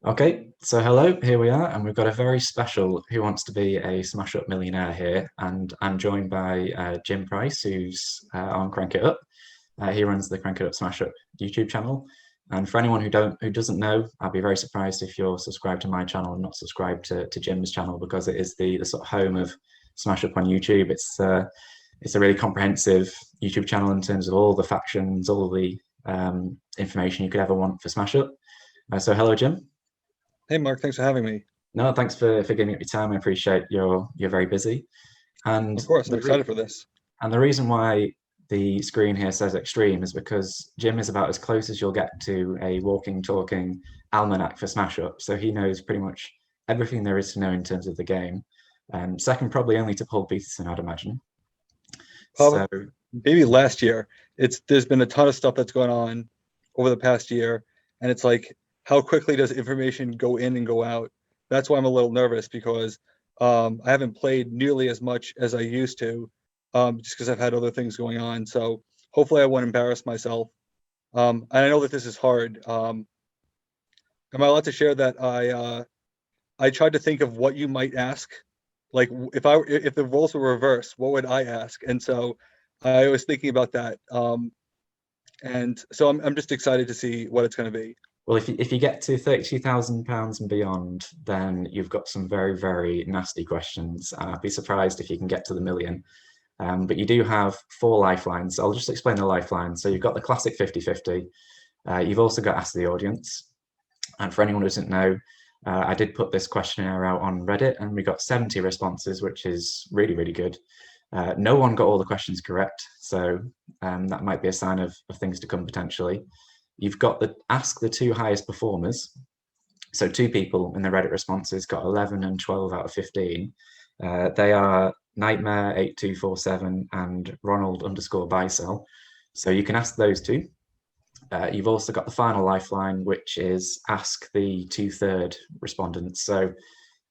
Okay, so hello, here we are, and we've got a very special Who Wants to Be a Smash Up Millionaire here, and I'm joined by Jim Price, who's on Crank It Up. He runs the Crank It Up Smash Up YouTube channel. And for anyone who doesn't know, I'd be very surprised if you're subscribed to my channel and not subscribed to Jim's channel because it is the sort of home of Smash Up on YouTube. It's a really comprehensive YouTube channel in terms of all the factions, all the information you could ever want for Smash Up. So hello, Jim. Hey, Mark, thanks for having me. No, thanks for giving up your time. I appreciate you're very busy. And Of course, I'm the re excited for this. and the reason why the screen here says extreme is because Jim is about as close as you'll get to a walking, talking almanac for Smash Up. So he knows pretty much everything there is to know in terms of the game. Second, probably only to Paul Peterson, I'd imagine. Probably So maybe last year. There's been a ton of stuff that's going on over the past year, and it's like how quickly does information go in and go out? That's why I'm a little nervous because I haven't played nearly as much as I used to, just because I've had other things going on. So hopefully I won't embarrass myself. And I know that this is hard. Am I allowed to share that I tried to think of what you might ask, like if the roles were reversed, what would I ask? And so I was thinking about that, and so I'm just excited to see what it's going to be. well, if you get to £32,000 and beyond, then you've got some very, very nasty questions. I'd be surprised if you can get to the million. But you do have four lifelines. I'll just explain the lifelines. So you've got the classic 50-50. You've also got Ask the Audience. And for anyone who doesn't know, I did put this questionnaire out on Reddit and we got 70 responses, which is really, really good. No one got all the questions correct. So that might be a sign of things to come potentially. You've got the Ask the two highest performers. So two people in the Reddit responses got 11 and 12 out of 15. They are Nightmare8247 and Ronald_Bicel. So you can ask those two. You've also got the final lifeline, which is ask the two-third respondents. So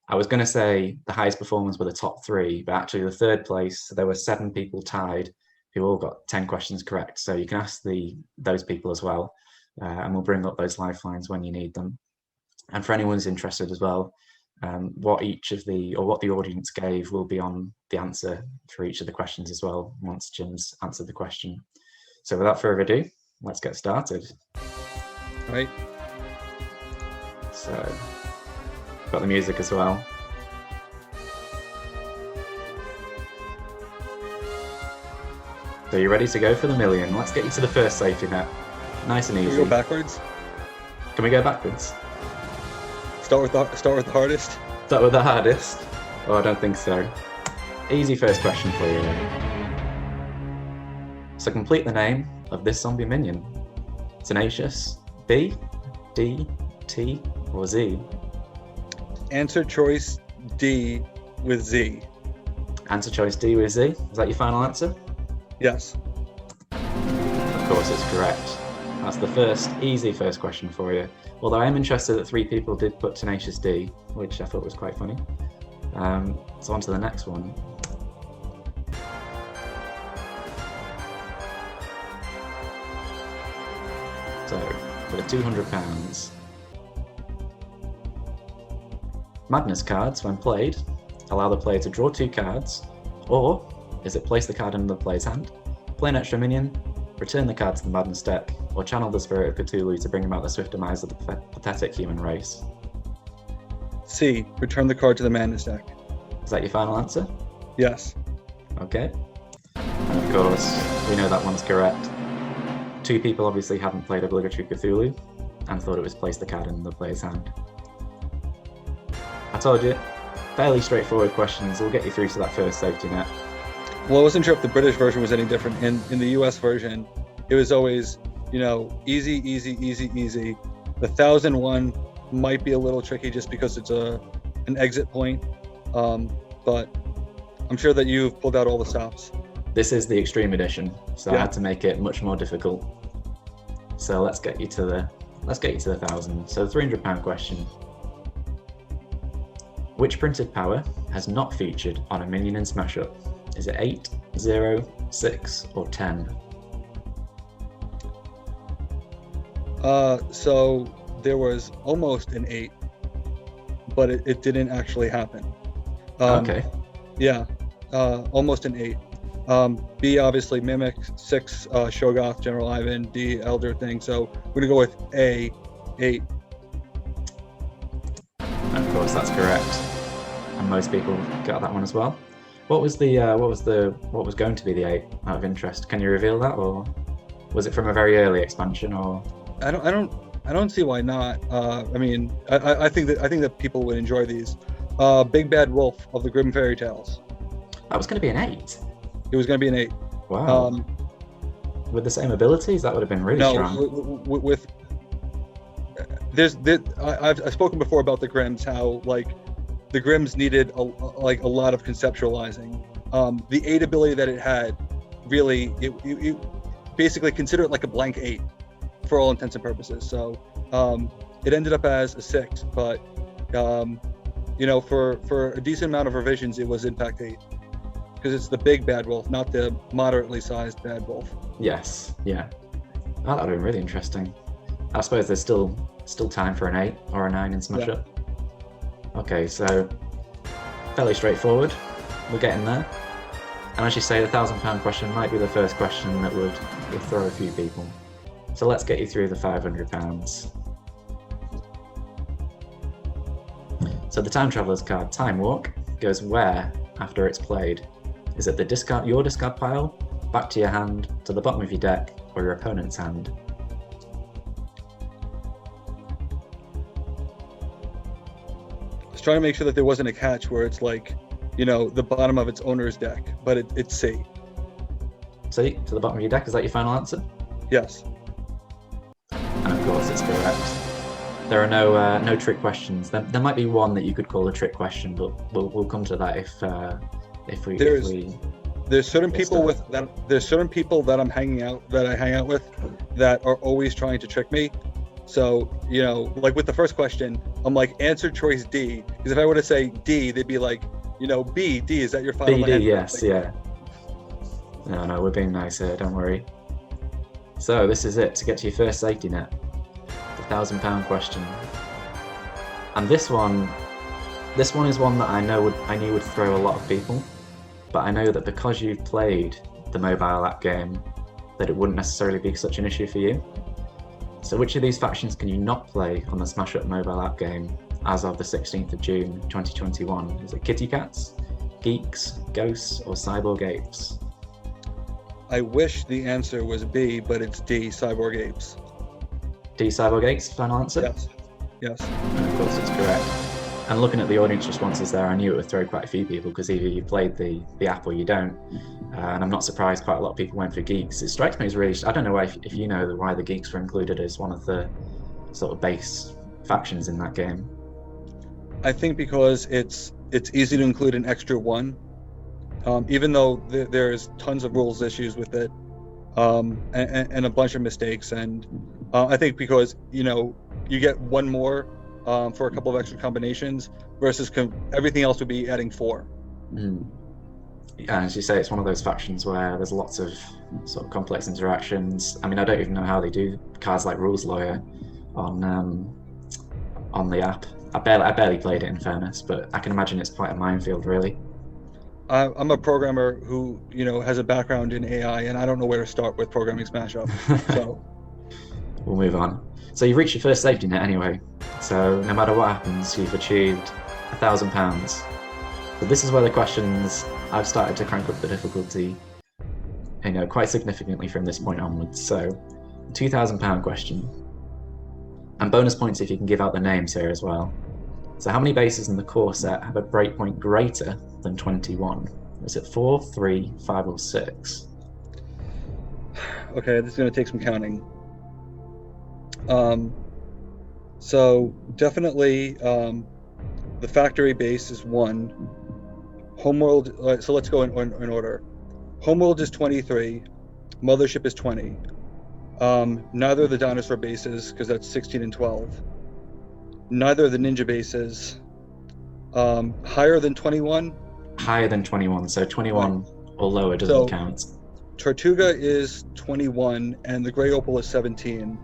I was going to say the highest performers were the top three, but actually the third place, there were 7 people tied who all got 10 questions correct. So you can ask those people as well, and we'll bring up those lifelines when you need them. And for anyone who's interested as well, what the audience gave will be on the answer for each of the questions as well once Jim's answered the question. So without further ado, let's get started. All right. So got the music as well. So you're ready to go for the million. Let's get you to the first safety net. Nice and easy. Can we go backwards? Can we go backwards? Start with the hardest. Start with the hardest? Oh, I don't think so. Easy first question for you. So complete the name of this zombie minion. Tenacious, B, D, T, or Z? Answer choice D with Z. Answer choice D with Z. Is that your final answer? Yes. Of course, it's correct. That's the first easy first question for you. Although I am interested that 3 people did put Tenacious D, which I thought was quite funny. So on to the next one. So for the £200, Madness cards, when played, allow the player to draw 2 cards, or is it place the card in the player's hand, play an extra minion, return the card to the Madness deck, or channel the spirit of Cthulhu to bring about the swift demise of the pathetic human race? C. Return the card to the Madness deck. Is that your final answer? Yes. Okay. And of course, we know that one's correct. 2 people obviously hadn't played Obligatory Cthulhu and thought it was place the card in the player's hand. I told you, fairly straightforward questions. We'll get you through to that first safety net. Well, I wasn't sure if the British version was any different. In the US version, it was always, easy, easy, easy, easy. The 1001 might be a little tricky just because it's an exit point, but I'm sure that you've pulled out all the stops. This is the extreme edition, so Yeah. I had to make it much more difficult. So let's get you to the 1,000. So the £300 question. Which printed power has not featured on a minion in Smash Up? Is it 8, 0, 6, or 10? So there was almost an 8, but it didn't actually happen. Okay. Yeah, almost an 8. B, obviously Mimic. 6, Shogoth, General Ivan. D, Elder Thing. So we're gonna go with A, 8. Of course, that's correct, and most people got that one as well. What was going to be the 8 out of interest? Can you reveal that, or was it from a very early expansion, or? I don't see why not. I mean, I think that people would enjoy these. Big Bad Wolf of the Grimm Fairy Tales. That was going to be an 8. It was going to be an 8. Wow. With the same abilities, that would have been really strong. I've spoken before about the Grimms, how like the Grimms needed a lot of conceptualizing. The 8 ability that it had, really, it basically, consider it like a blank 8 for all intents and purposes. So it ended up as a 6, but for a decent amount of revisions, it was in fact 8, because it's the big bad wolf, not the moderately sized bad wolf. Yes, yeah. Oh, that would have been really interesting. I suppose there's still time for an 8 or a 9 in Smash Up. Okay, so fairly straightforward. We're getting there. And as you say, the £1,000 question might be the first question that would throw a few people. So let's get you through the £500. So the Time Traveler's card, Time Walk, goes where after it's played? Is it your discard pile, back to your hand, to the bottom of your deck, or your opponent's hand? I was trying to make sure that there wasn't a catch where it's like, the bottom of its owner's deck, but it's C. C, to the bottom of your deck, is that your final answer? Yes. And of course, it's correct. There are no trick questions. There might be one that you could call a trick question, but we'll come to that if we. There's certain people that I hang out with that are always trying to trick me. So, like with the first question, I'm like, answer choice D, because if I were to say D, they'd be like, B, D, is that your final answer? answer? Yes, yeah. No, we're being nice here, don't worry. So this is it to get to your first safety net. The £1,000 question. And this one is one that I knew would throw a lot of people, but I know that because you've played the mobile app game, that it wouldn't necessarily be such an issue for you. So which of these factions can you not play on the Smash Up mobile app game as of the 16th of June 2021? Is it Kitty Cats, Geeks, Ghosts, or Cyborg Apes? I wish the answer was B, but it's D, Cyborg Apes. D, Cyborg Apes, final answer? Yes. And of course it's correct. And looking at the audience responses there, I knew it would throw quite a few people, because either you played the app or you don't. And I'm not surprised quite a lot of people went for Geeks. It strikes me as really, I don't know if you know why the Geeks were included as one of the sort of base factions in that game. I think because it's easy to include an extra one, even though there's tons of rules issues with it, and a bunch of mistakes. And I think because, you get one more for a couple of extra combinations, versus everything else would be adding 4. And as you say, it's one of those factions where there's lots of sort of complex interactions. I mean, I don't even know how they do cards like Rules Lawyer on the app. I barely played it, in fairness, but I can imagine it's quite a minefield, really. I'm a programmer who, has a background in AI, and I don't know where to start with programming Smash Up. So we'll move on. So you've reached your first safety net anyway. So no matter what happens, you've achieved £1,000. But this is where the questions, I've started to crank up the difficulty, quite significantly from this point onwards. So, £2,000 question. And bonus points if you can give out the names here as well. So how many bases in the core set have a breakpoint greater than 21? Is it 4, 3, 5, or 6? Okay, this is going to take some counting. So definitely the factory base is 1. Homeworld, so let's go in order. Homeworld is 23. Mothership is 20. Neither of the dinosaur bases, because that's 16 and 12. Neither of the ninja bases. Higher than 21? Higher than 21, so 21 or lower doesn't count. Tortuga is 21, and the Grey Opal is 17.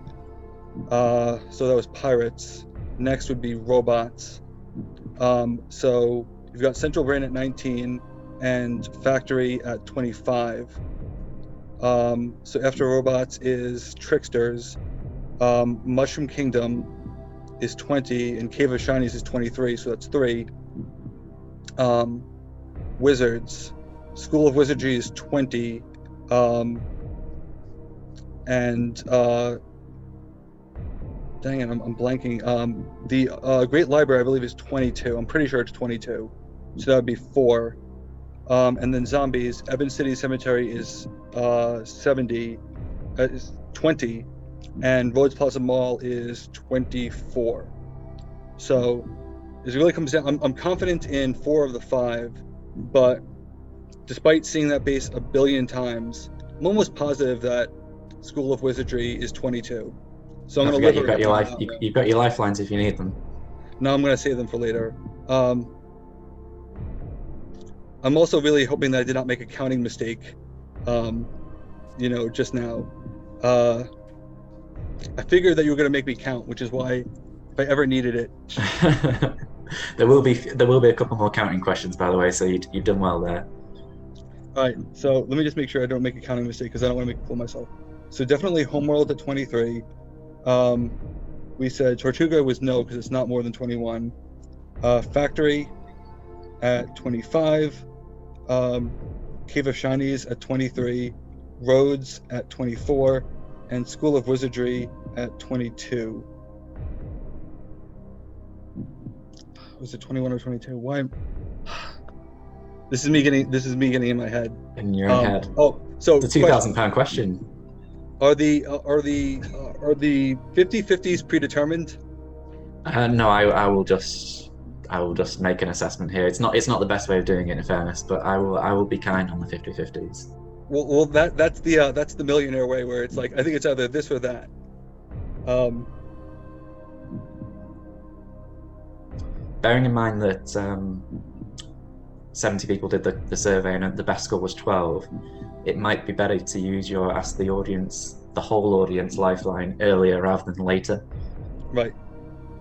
So that was pirates. Next would be robots. So you've got Central Brain at 19 and Factory at 25. So after robots is Tricksters. Mushroom Kingdom is 20, and Cave of Shinies is 23, so that's 3. Wizards. School of Wizardry is 20. And dang it, I'm blanking. The Great Library, I believe, is 22. I'm pretty sure it's 22. So that would be 4. And then zombies. Ebon City Cemetery is 70, is 20, and Rhodes Plaza Mall is 24. So it really comes down. I'm confident in 4 of the 5, but despite seeing that base a billion times, I'm almost positive that School of Wizardry is 22. So I'm Don't going to forget live you've got your life. out. You've got your lifelines if you need them. No, I'm going to save them for later. I'm also really hoping that I did not make a counting mistake, just now. I figured that you were going to make me count, which is why, if I ever needed it. There will be a couple more counting questions, by the way, so you've done well there. All right, so let me just make sure I don't make a counting mistake because I don't want to make a fool of myself. So definitely Homeworld at 23. We said Tortuga was no because it's not more than 21. Factory at 25. Cave of Shinies at 23. Rhodes at 24. And School of Wizardry at 22. Was it 21 or 22? Why? This is me getting in my head. In your head. Oh, so the £2,000 question. Are the 50/50s predetermined? No, I will just make an assessment here. It's not the best way of doing it, in fairness, but I will be kind on the 50/50s. Well, that's the millionaire way, where it's like I think it's either this or that. Bearing in mind that 70 people did the survey and the best score was 12, it might be better to use your ask the whole audience lifeline earlier rather than later. Right.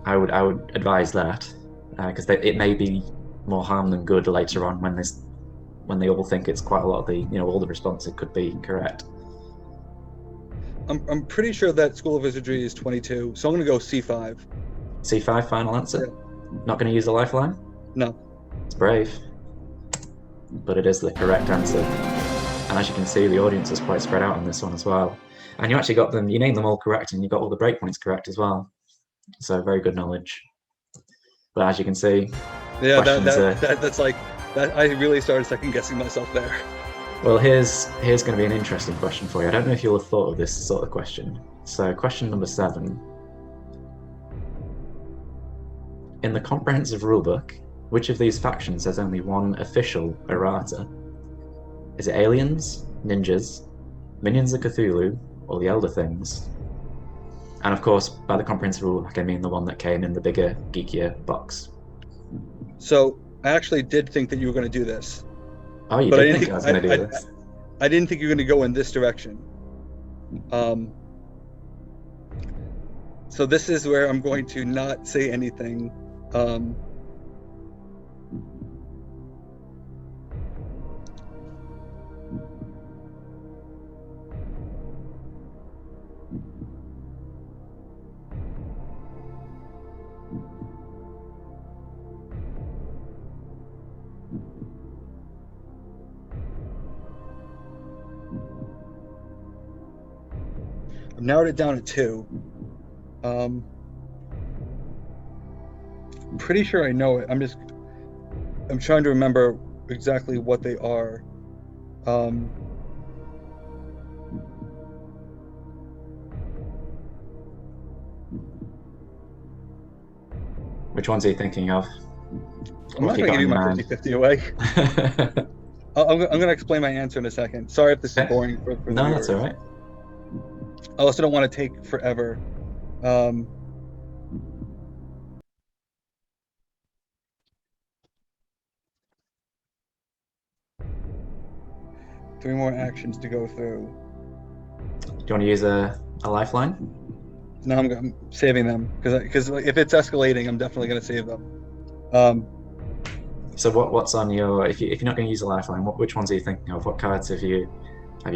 I would advise that because it may be more harm than good later on when they all think it's quite a lot of all the responses could be correct. I'm pretty sure that School of Wizardry is 22, so I'm going to go C5. C5, final answer? Yeah. Not going to use the lifeline? No. It's brave. But it is the correct answer. And as you can see, the audience is quite spread out on this one as well. And you actually you named them all correct, and you got all the breakpoints correct as well. So very good knowledge. But as you can see, yeah, that's like that. I really started second guessing myself there. Well, here's going to be an interesting question for you. I don't know if you'll have thought of this sort of question. So, question number 7. In the comprehensive rulebook, which of these factions has only one official errata? Is it aliens, ninjas, minions of Cthulhu, or the Elder Things? And of course, by the comprehensive rulebook, I mean the one that came in the bigger, geekier box. So I actually did think that you were going to do this. Oh, you did think I was going to do this? I didn't think you were going to go in this direction. So this is where I'm going to not say anything. I've narrowed it down to 2. Pretty sure I know it. I'm trying to remember exactly what they are. Which ones are you thinking of? I'm not going to give you my 50/50 away. I'm going to explain my answer in a second. Sorry if this is boring for the No, viewers. that's all right. I also don't want to take forever. 3 more actions to go through. Do you want to use a lifeline? No, I'm saving them because if it's escalating, I'm definitely going to save them. Um, So what's on your if you're not going to use a lifeline, which ones are you thinking of? What cards have you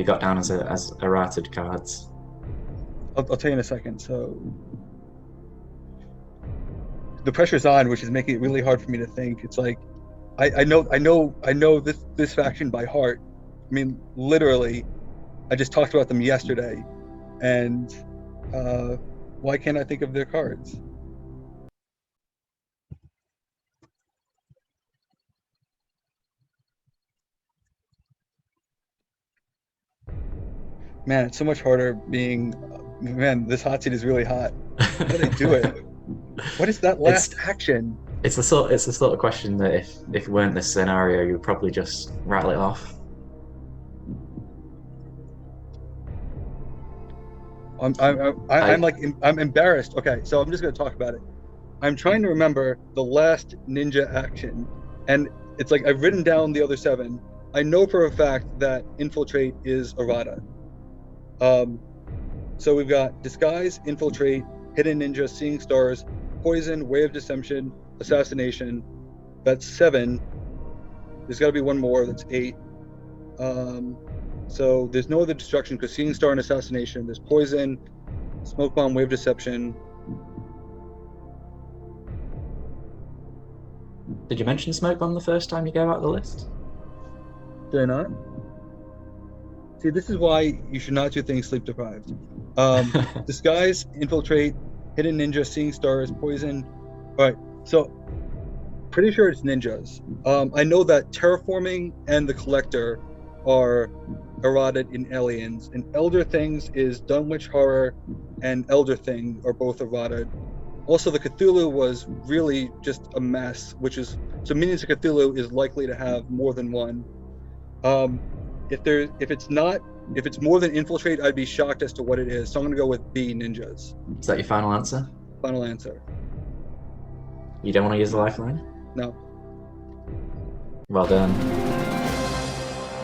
got down as errated cards? I'll tell you in a second. So the pressure's on, which is making it really hard for me to think. It's like I know this faction by heart. I mean, literally, I just talked about them yesterday, and why can't I think of their cards? Man, it's so much harder being. Man, this hot seat is really hot. How do they do it? What is that last action? It's the sort of question that if it weren't this scenario, you would probably just rattle it off. I'm embarrassed. Okay, so I'm just gonna talk about it. I'm trying to remember the last ninja action, and it's like I've written down the other 7. I know for a fact that infiltrate is errata. So we've got disguise, infiltrate, hidden ninja, seeing stars, poison, way of deception, assassination. That's 7. There's got to be one more. That's 8. So there's no other destruction because seeing star and assassination. There's poison, smoke bomb, way of deception. Did you mention smoke bomb the first time you gave out the list? Did I not? See, this is why you should not do things sleep deprived. Disguise, infiltrate, hidden ninja, seeing stars, poison. All right, so pretty sure it's ninjas. I know that terraforming and the collector are eroded in aliens, and elder things is Dunwich horror and elder thing are both eroded. Also, the Cthulhu was really just a mess, which is so Minions of Cthulhu is likely to have more than one. If it's more than infiltrate, I'd be shocked as to what it is. So I'm gonna go with B, ninjas. Is that your final answer? Final answer. You don't want to use the lifeline? No. Well done.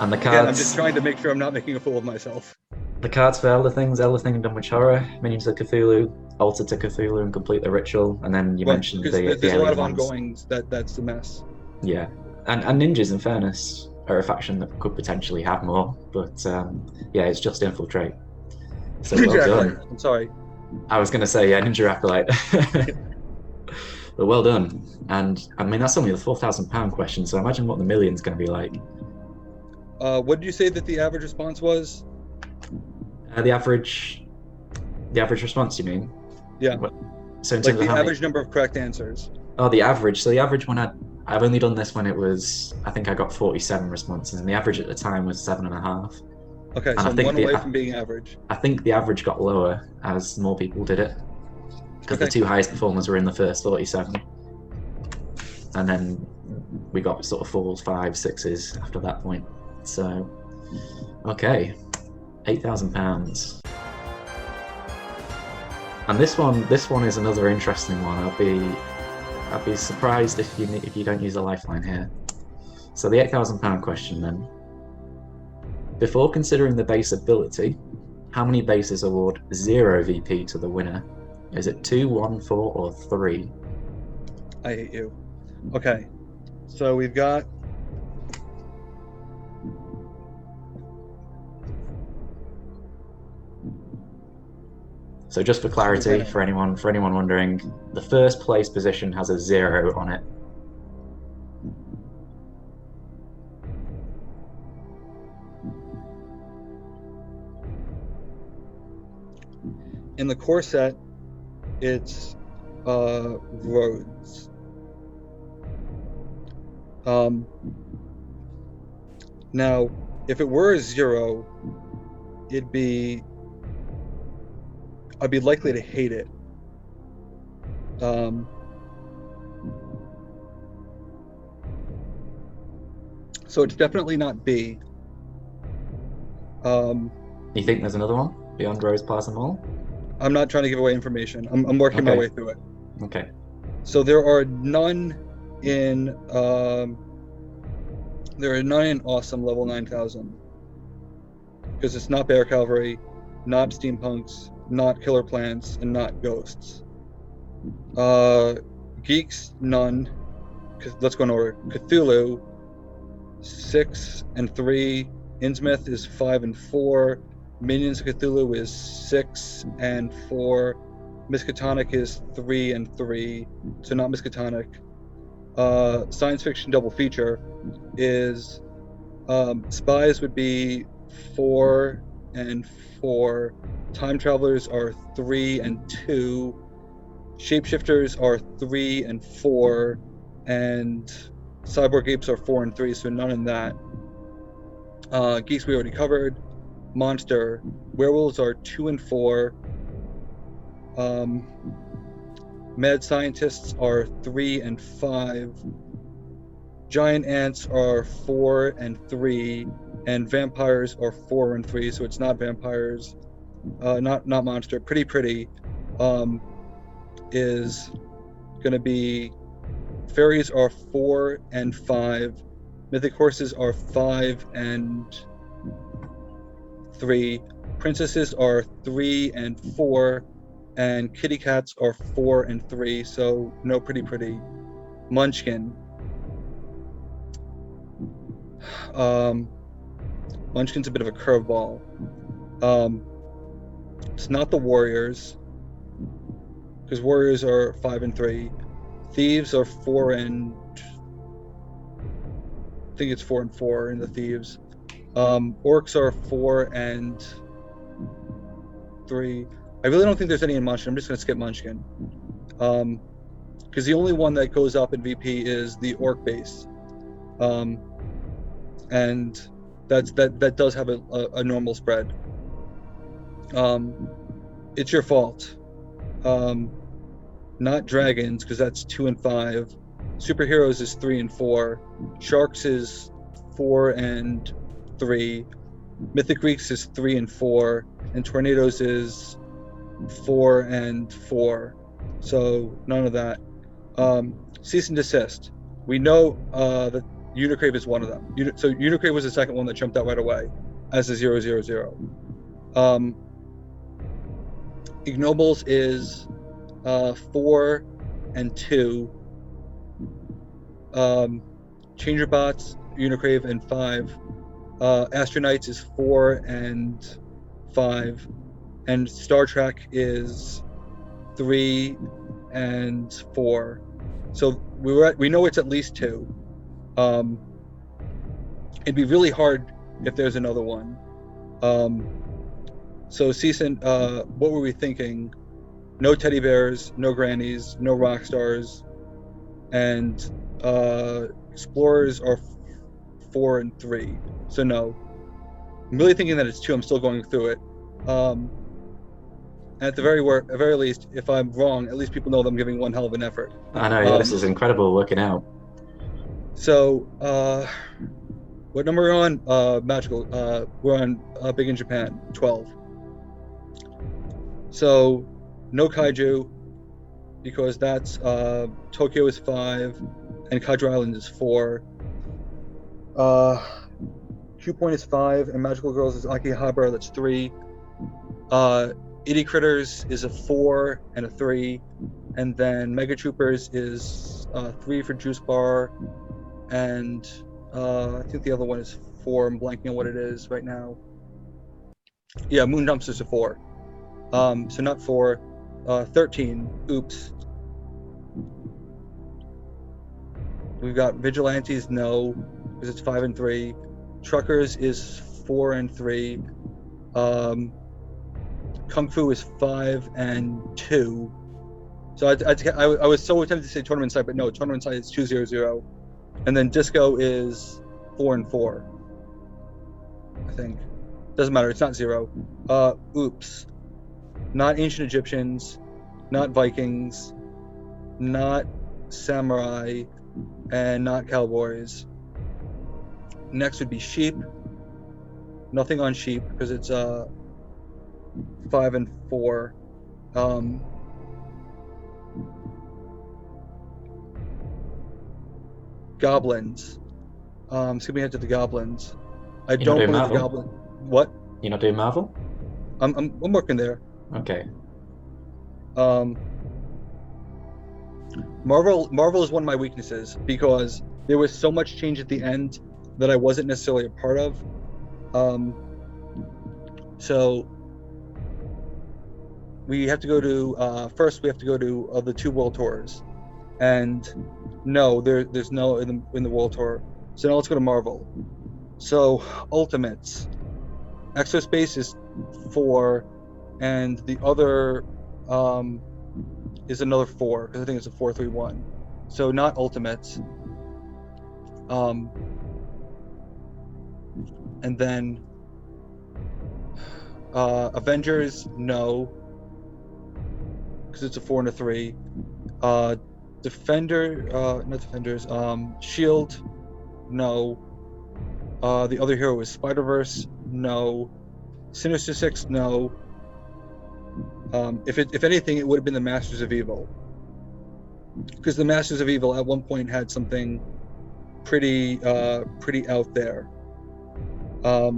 And the cards. Again, I'm just trying to make sure I'm not making a fool of myself. The cards for Elder Thing and Dunwich Horror, Minions of Cthulhu, Altar to Cthulhu and Complete the Ritual, and then you mentioned there's the a lot of ones. ongoings that's the mess. Yeah, and ninjas, in fairness, are a faction that could potentially have more, but yeah, it's just infiltrate. So well done. I'm sorry. I was going to say, yeah, Ninja Acolyte. But well done. And I mean, that's only the £4,000 question, so imagine what the million's going to be like. What did you say that the average response was? The average response, you mean? Yeah. So in like terms the of average number of correct answers. Oh, the average. So the average when I've only done this when it was, I think I got 47 responses, and the average at the time was 7.5. Okay, and so one away from being average. I think the average got lower as more people did it, because the 2 highest performers were in the first 47, and then we got sort of 4s, 5s, 6s after that point. So, okay, £8,000. And this one is another interesting one. I'd be surprised if you don't use a lifeline here. So the £8,000 question then. Before considering the base ability, how many bases award 0 VP to the winner? Is it 2, 1, 4, or 3? I hate you. Okay, so we've got. So just for clarity, for anyone wondering, the first place position has a 0 on it. In the core set, it's roads. Now, if it were a 0, I'd be likely to hate it. So it's definitely not B. You think there's another one beyond Rose Plaza Mall? I'm not trying to give away information. I'm working my way through it. Okay. So there are none in Awesome level 9,000 because it's not Bear Cavalry, not Steampunks, not killer plants, and not ghosts. Geeks, none. Let's go in order. Cthulhu, 6 and 3. Innsmouth is 5 and 4. Minions of Cthulhu is 6 and 4. Miskatonic is 3 and 3, so not Miskatonic. Science fiction double feature is Spies would be 4 and 4. Time travelers are 3 and 2. Shapeshifters are 3 and 4, and cyborg apes are 4 and 3, so none in that. Geeks we already covered. Monster, werewolves are 2 and 4. Mad scientists are 3 and 5. Giant ants are 4 and 3, and vampires are 4 and 3, so it's not vampires. Not monster. Pretty is gonna be fairies are 4 and 5. Mythic horses are 5 and 3. Princesses are 3 and 4, and kitty cats are 4 and 3. So no pretty. Munchkin. Munchkin's a bit of a curveball. It's not the Warriors, because Warriors are 5 and 3. Thieves are 4 and I think it's 4 and 4 in the Thieves. Orcs are 4 and 3. I really don't think there's any in Munchkin. I'm just gonna skip Munchkin, because the only one that goes up in VP is the Orc base, and that does have a normal spread. It's your fault. Not dragons, because that's 2 and 5. Superheroes is 3 and 4. Sharks is 4 and 3. Mythic Greeks is 3 and 4, and tornadoes is 4 and 4. So none of that. Cease and desist. We know that Unicrave is one of them. So Unicrave was the second one that jumped out right away as a 000. Ignobles is 4 and 2. Changerbots, Unicrave, and 5. Astronites is 4 and 5. And Star Trek is 3 and 4. So we know it's at least 2. It'd be really hard if there's another one. So Season, what were we thinking? No teddy bears, no grannies, no rock stars, and explorers are 4 and 3. So no. I'm really thinking that it's 2. I'm still going through it. At the very least, if I'm wrong, at least people know that I'm giving one hell of an effort. I know, yeah, this is incredible working out. So, what number are we on? Magical. We're on Big in Japan, 12. So, no kaiju, because that's Tokyo is 5, and Kaiju Island is 4. Q Point is 5, and Magical Girls is Akihabara, that's 3. Itty Critters is a 4 and a 3, and then Mega Troopers is 3 for Juice Bar, and I think the other one is 4. I'm blanking on what it is right now. Yeah, Moon Dumpster's a 4. So not 4. 13. Oops. We've got Vigilantes, no, because it's 5 and 3. Truckers is 4 and 3. Kung Fu is 5 and 2. So I was so tempted to say Tournament Site, but no, Tournament Site is 200. And then Disco is 4 and 4. I think. Doesn't matter, it's not 0. Oops. Not Ancient Egyptians, not Vikings, not Samurai, and not Cowboys. Next would be Sheep. Nothing on Sheep, because it's 5 and 4. Goblins. Skipping ahead to the goblins. I don't believe the goblin. What? You're not doing Marvel? I'm working there. Okay. Um, Marvel is one of my weaknesses because there was so much change at the end that I wasn't necessarily a part of. So we have to go to first. We have to go to the two world tours, and no, there's no in the world tour. So now let's go to Marvel. So Ultimates, Exospace is 4, and the other is another 4 because I think it's a 4-3-1. So not Ultimates. And then Avengers, no, because it's a 4 and a 3. Not Defenders. Shield, no. The other hero is Spider-Verse, no. Sinister Six, no. If anything, it would have been the Masters of Evil, because the Masters of Evil at one point had something pretty out there. But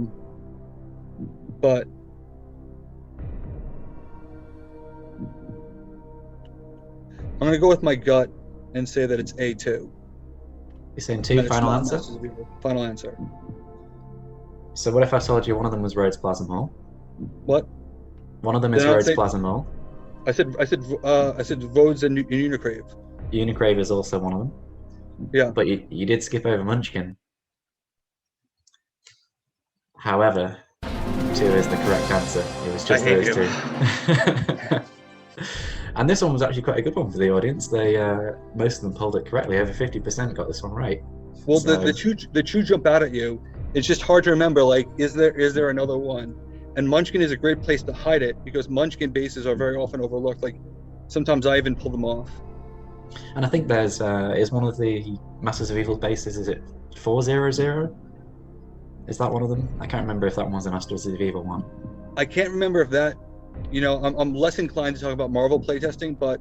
I'm gonna go with my gut and say that it's A2. You're saying 2, final answer? Final answer. So what if I told you one of them was Rhodes Plasma Hall? What? One of them is Rhodes Plasma Hall. I said Rhodes and Unicrave. Unicrave is also one of them. Yeah. But you did skip over Munchkin. However, 2 is the correct answer. It was just those 2. And this one was actually quite a good one for the audience. They most of them pulled it correctly. Over 50% got this one right. Well, so, the two jump out at you. It's just hard to remember. Like, is there another one? And Munchkin is a great place to hide it because Munchkin bases are very often overlooked. Like, sometimes I even pull them off. And I think there's is one of the Masters of Evil bases. Is it 400? Is that one of them? I can't remember if that one was a Masters of Evil one. I can't remember if that. I'm less inclined to talk about Marvel playtesting, but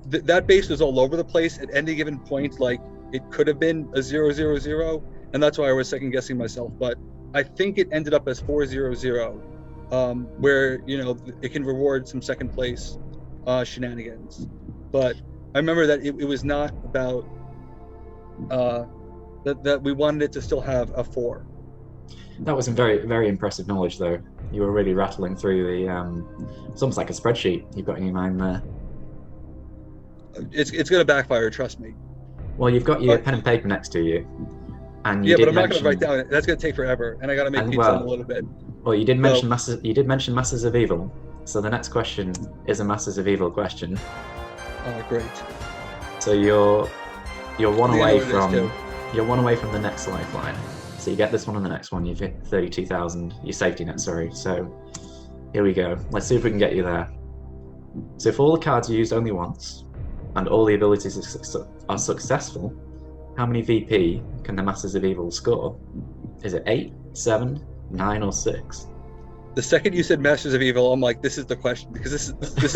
that base was all over the place at any given point. Like, it could have been a 000, and that's why I was second guessing myself. But I think it ended up as 400, where it can reward some second place shenanigans. But I remember that it was not about that we wanted it to still have a 4. That was some very, very impressive knowledge, though. You were really rattling through the. It's almost like a spreadsheet you've got in your mind there. It's going to backfire, trust me. Well, you've got your pen and paper next to you, and but I'm not going to write down. That's going to take forever, and I got to make pizza in a little bit. Well, you did mention Masters. You did mention Masters of Evil, so the next question is a Masters of Evil question. Oh, great! So you're one away from the next lifeline. So you get this one and the next one. You've hit 32,000. Your safety net, sorry. So here we go. Let's see if we can get you there. So if all the cards are used only once, and all the abilities are successful, how many VP can the Masters of Evil score? Is it 8, 7, 9, or 6? The second you said Masters of Evil, I'm like, this is the question, because this is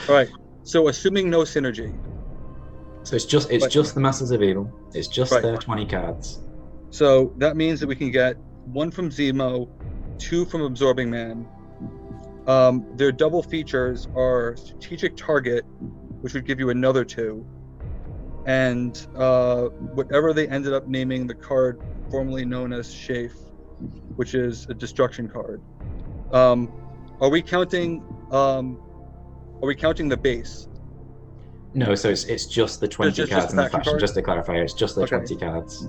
all right. So assuming no synergy. So it's just the Masters of Evil. It's just their 20 cards. So that means that we can get 1 from Zemo, 2 from Absorbing Man. Their double features are Strategic Target, which would give you another 2, and whatever they ended up naming the card formerly known as Shafe, which is a destruction card. Are we counting the base? No, so it's just the 20 cards in the faction. Just to clarify, it's just the 20 cards.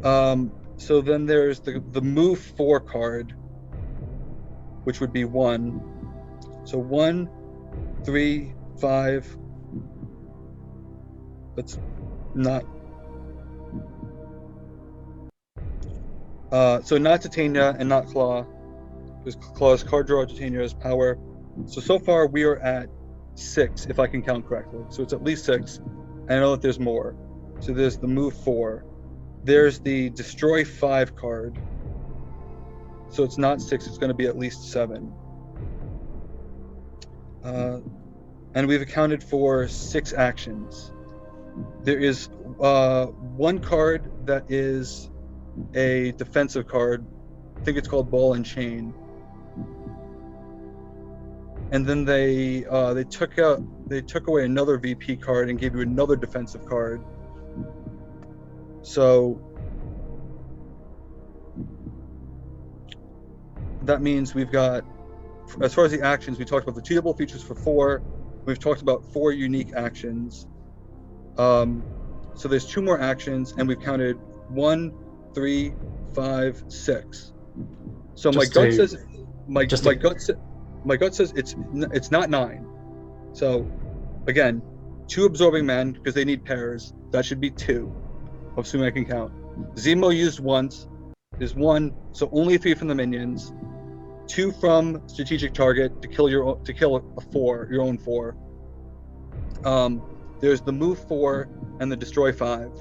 So then there's the move 4 card, which would be 1. So 1, 3, 5. That's not. So not Titania and not Claw, because Claw's card draw, Titania's power. So far we are at 6, if I can count correctly. So it's at least 6. I know that there's more. So there's the move 4. There's the destroy 5 card. So it's not 6, it's going to be at least 7. And we've accounted for 6 actions. There is 1 card that is a defensive card. I think it's called Ball and Chain. and then they took away another VP card and gave you another defensive card. So that means we've got, as far as the actions, we talked about the 2 double features for 4. We've talked about 4 unique actions. So there's 2 more actions, and we've counted 1, 3, 5, 6. So my gut says it's not 9. So again, 2 absorbing men because they need pairs. That should be 2. Assuming I can count. Zemo used once is 1, so only 3 from the minions. 2 from strategic target to kill a 4, your own 4. There's the move 4 and the destroy 5,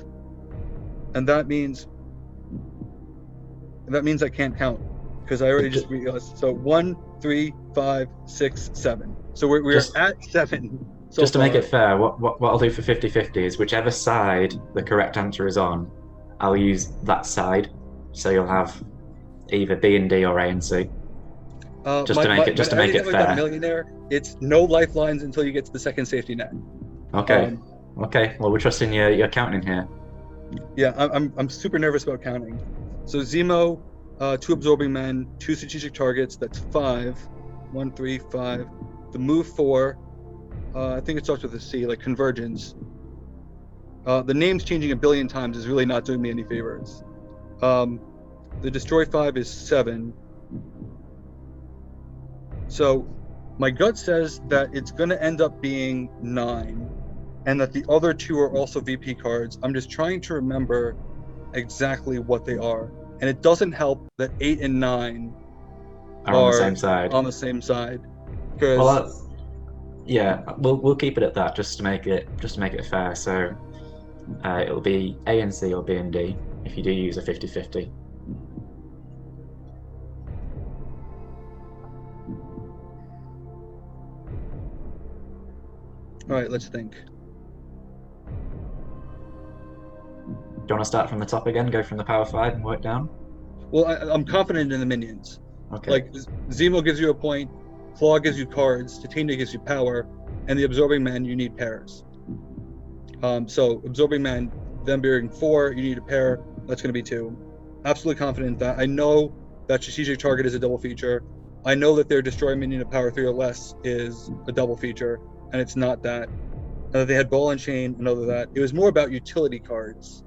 and that means I can't count because I already just realized. So 1, 3, 5, 6, 7. So we're at 7. Just to make it fair, what I'll do for 50-50 is whichever side the correct answer is on, I'll use that side. So you'll have either B and D or A and C. Just to make it fair. Millionaire, it's no lifelines until you get to the second safety net. Okay. Okay. Well, we're trusting your counting here. Yeah, I'm super nervous about counting. So Zemo, 2 absorbing men, 2 strategic targets. That's 5. 1, 3, 5. The move 4. I think it starts with a C, like convergence. The name's changing a billion times is really not doing me any favors. The destroy 5 is 7. So my gut says that it's going to end up being 9, and that the other 2 are also VP cards. I'm just trying to remember exactly what they are. And it doesn't help that 8 and 9 are on the same side. On the same side. Well, yeah, we'll keep it at that just to make it fair. So it'll be A and C or B and D if you do use a 50-50. All right, let's think. Do you want to start from the top again, go from the power 5 and work down? Well, I'm confident in the minions. Okay. Like, Zemo gives you a point, Claw gives you cards, Titania gives you power, and the absorbing men, you need pairs. So absorbing men, them being 4, you need a pair, that's going to be 2. Absolutely confident that. I know that strategic target is a double feature. I know that their destroy minion of power 3 or less is a double feature, and it's not that. And they had ball and chain, and other that. It was more about utility cards.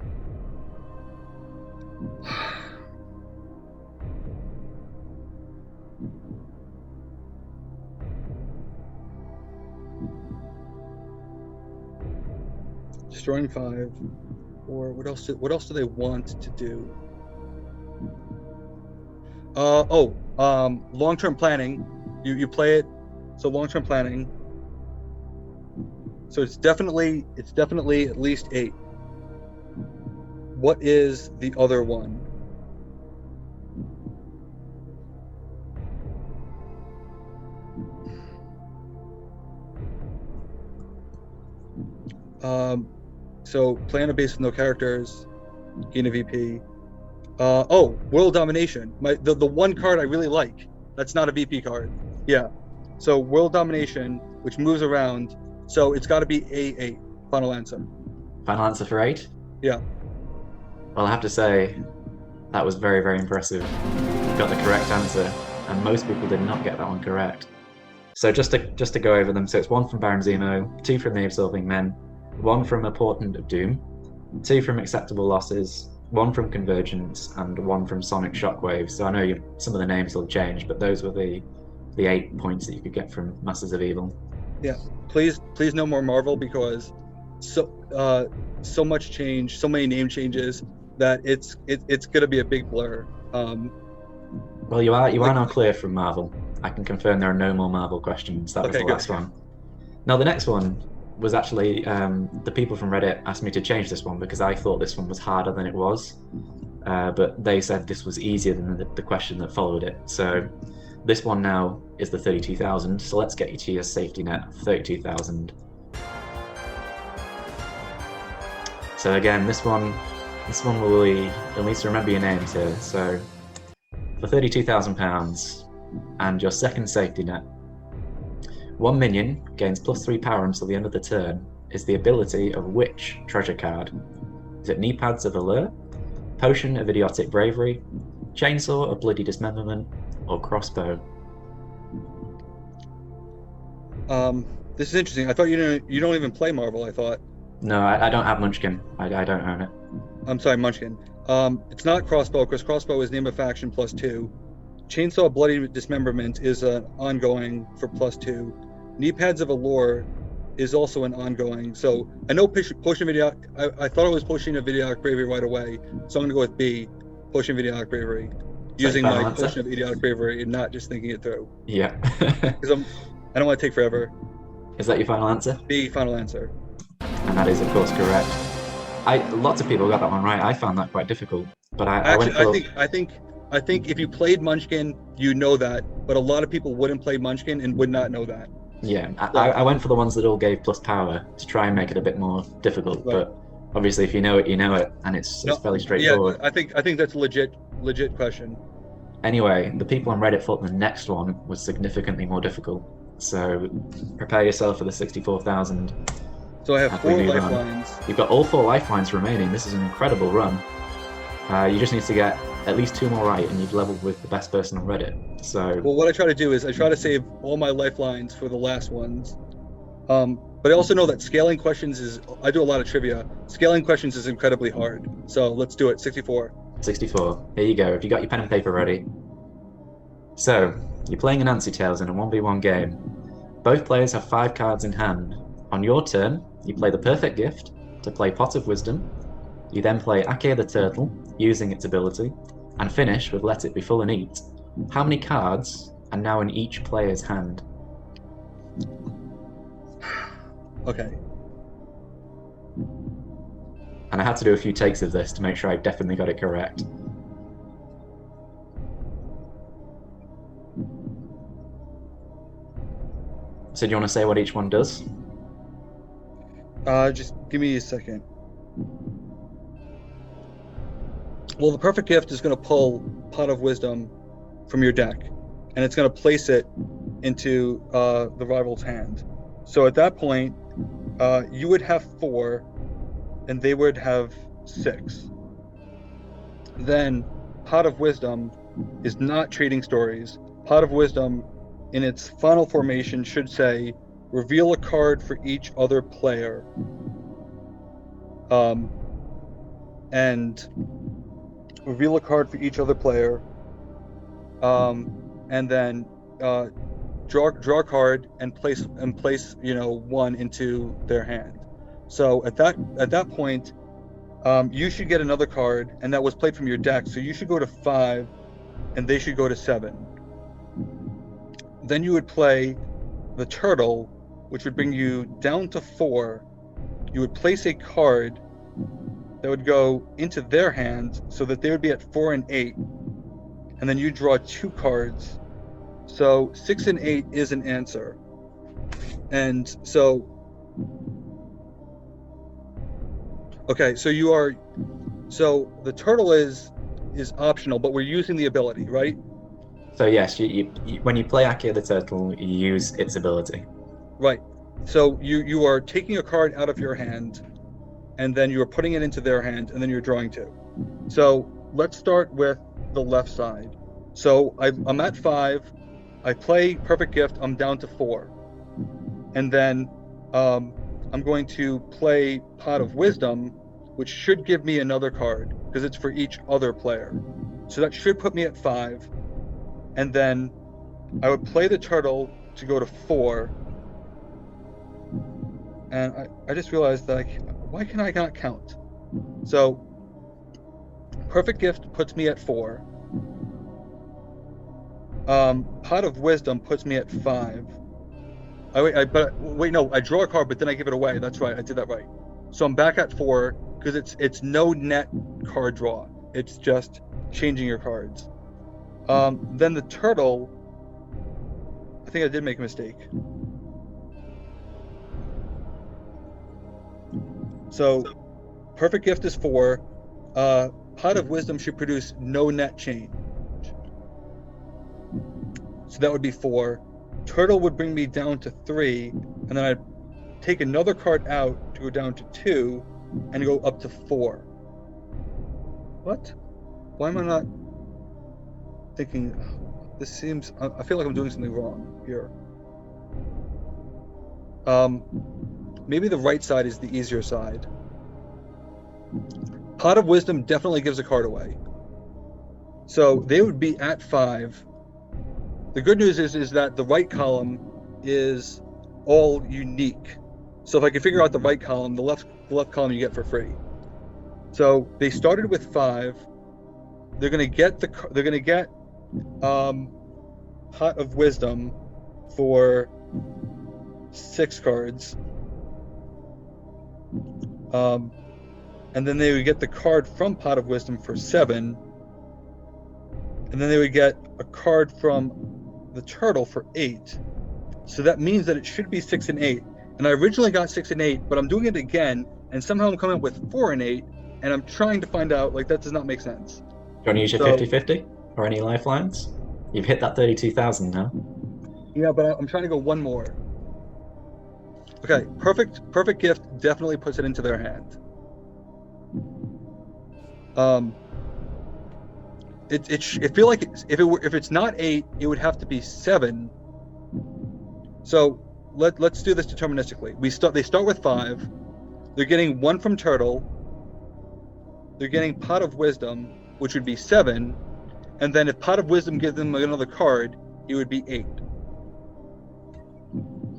Destroying 5, or what else do they want to do? Long-term planning. You play it, so long-term planning. So it's definitely at least 8. What is the other one? So plan a base with no characters, gain a VP. World Domination. The one card I really like. That's not a VP card. Yeah. So World Domination, which moves around. So it's got to be A8. Final answer. Final answer for 8? Yeah. Well, I have to say, that was very, very impressive. You got the correct answer, and most people did not get that one correct. So just to go over them, so it's 1 from Baron Zemo, 2 from the Absorbing Men, 1 from A Portent of Doom, 2 from Acceptable Losses, 1 from Convergence, and 1 from Sonic Shockwave. So I know some of the names will change, but those were the 8 points that you could get from Masters of Evil. Yeah, please no more Marvel, because so much change, so many name changes that it's gonna be a big blur. Well, you are now clear from Marvel. I can confirm there are no more Marvel questions. That was the last one. Now the next one was actually the people from Reddit asked me to change this one because I thought this one was harder than it was, but they said this was easier than the question that followed it. So this one now is the 32,000. So let's get you to your safety net of 32,000. So again, this one you'll need to remember your names here. So for £32,000 and your second safety net, One minion gains +3 power until the end of the turn is the ability of which treasure card? Is it Knee Pads of Allure, Potion of Idiotic Bravery, Chainsaw of Bloody Dismemberment, or Crossbow? This is interesting. I thought you don't even play Marvel, I thought. No, I don't have Munchkin. I don't own it. I'm sorry, Munchkin. It's not Crossbow, because Crossbow is name of faction +2. Chainsaw Bloody Dismemberment is an ongoing for +2. Knee Pads of Allure is also an ongoing. So I know Potion of Idiotic. I thought it was Potion of Idiotic Bravery right away. So I'm going to go with B, Potion of Idiotic Bravery, using my Potion of Idiotic Bravery and not just thinking it through. Yeah. Because I don't want to take forever. Is that your final answer? B, final answer. And that is, of course, correct. Lots of people got that one right. I found that quite difficult, but I think if you played Munchkin, you know that, but a lot of people wouldn't play Munchkin and would not know that. Yeah, I went for the ones that all gave plus power to try and make it a bit more difficult. Right. But obviously, if you know it, you know it, and it's fairly straightforward. Yeah, I think that's a legit question. Anyway, the people on Reddit thought the next one was significantly more difficult. So prepare yourself for the 64,000. So I have 4 lifelines. You've got all 4 lifelines remaining. This is an incredible run. You just need to get at least 2 more right, and you've leveled with the best person on Reddit. So, well, what I try to do is I try to save all my lifelines for the last ones. But I also know that scaling questions I do a lot of trivia. Scaling questions is incredibly hard. So let's do it. 64. 64. Here you go. Have you got your pen and paper ready? So you're playing Anansi Tales in a 1v1 game. Both players have 5 cards in hand. On your turn, you play the Perfect Gift to play Pot of Wisdom. You then play Akea the Turtle, using its ability, and finish with Let It Be Full and Eat. How many cards are now in each player's hand? Okay. And I had to do a few takes of this to make sure I definitely got it correct. So do you want to say what each one does? Just give me a second. Well, the Perfect Gift is going to pull Pot of Wisdom from your deck, and it's going to place it into the rival's hand. So at that point, you would have 4, and they would have 6. Then Pot of Wisdom is not trading stories. Pot of Wisdom, in its final formation, should say, reveal a card for each other player. And reveal a card for each other player. And then draw a card and place one into their hand. So at that point, you should get another card, and that was played from your deck. So you should go to 5, and they should go to 7. Then you would play the Turtle, which would bring you down to 4. You would place a card that would go into their hand, so that they would be at 4 and 8. And then you draw 2 cards. So 6 and 8 is an answer. And so, okay, so the Turtle is optional, but we're using the ability, right? So yes, you when you play Akea the Turtle, you use its ability. Right. So you are taking a card out of your hand, and then you are putting it into their hand, and then you're drawing 2. So let's start with the left side. So I'm at 5. I play Perfect Gift. I'm down to 4. And then I'm going to play Pot of Wisdom, which should give me another card, because it's for each other player. So that should put me at 5. And then I would play the Turtle to go to 4. And I just realized that why can I not count? So Perfect Gift puts me at 4. Pot of Wisdom puts me at 5. I draw a card, but then I give it away. That's right, I did that right. So I'm back at 4, because it's no net card draw. It's just changing your cards. Then the Turtle, I think I did make a mistake. So Perfect Gift is 4. Pot of Wisdom should produce no net change. So that would be 4. Turtle would bring me down to 3, and then I'd take another card out to go down to 2, and go up to 4. What? Why am I not thinking? This seems. I feel like I'm doing something wrong here. Maybe the right side is the easier side. Pot of Wisdom definitely gives a card away. So they would be at 5. The good news is that the right column is all unique. So if I can figure out the right column, the left column you get for free. So they started with 5. They're gonna get Pot of Wisdom for 6 cards. And then they would get the card from Pot of Wisdom for 7. And then they would get a card from the Turtle for 8. So that means that it should be 6 and 8. And I originally got 6 and 8, but I'm doing it again, and somehow I'm coming up with 4 and 8, and I'm trying to find out, like, that does not make sense. Do you want to use your 50-50 or any lifelines? You've hit that 32,000 now. Yeah, but I'm trying to go one more. Okay, perfect gift definitely puts it into their hand. It feel like if it's not 8, it would have to be 7. So let's do this deterministically. They start with 5. They're getting 1 from Turtle. They're getting Pot of Wisdom, which would be 7. And then if Pot of Wisdom gives them another card, it would be 8.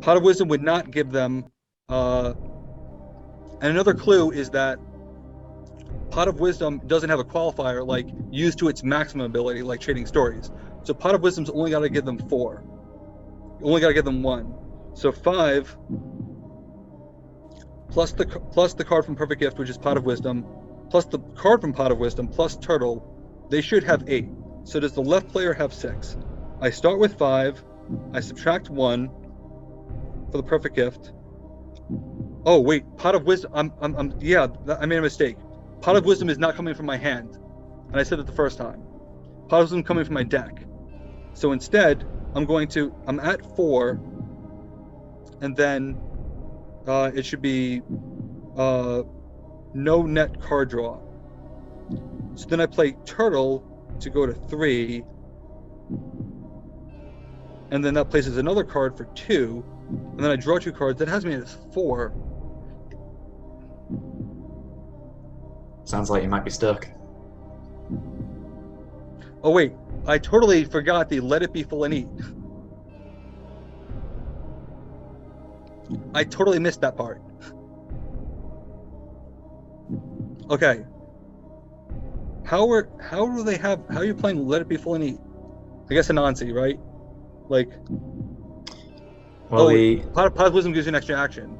Pot of Wisdom would not give them. And another clue is that Pot of Wisdom doesn't have a qualifier like used to its maximum ability, like Trading Stories. So Pot of Wisdom's only got to give them 4. You only got to give them 1. So 5 plus the card from Perfect Gift, which is Pot of Wisdom, plus the card from Pot of Wisdom, plus Turtle, they should have 8. So does the left player have 6? I start with 5. I subtract 1 for the Perfect Gift. Oh wait, Pot of Wisdom. I made a mistake. Pot of Wisdom is not coming from my hand, and I said it the first time. Pot of Wisdom coming from my deck. So instead, I'm at 4, and then it should be no net card draw. So then I play Turtle to go to 3, and then that places another card for 2, and then I draw 2 cards. That has me at 4. Sounds like you might be stuck. Oh wait, I totally forgot the Let It Be Full and Eat. I totally missed that part. Okay. How are you playing Let It Be Full and Eat? I guess Anansi, right? Like, well, Pot of Wisdom gives you an extra action.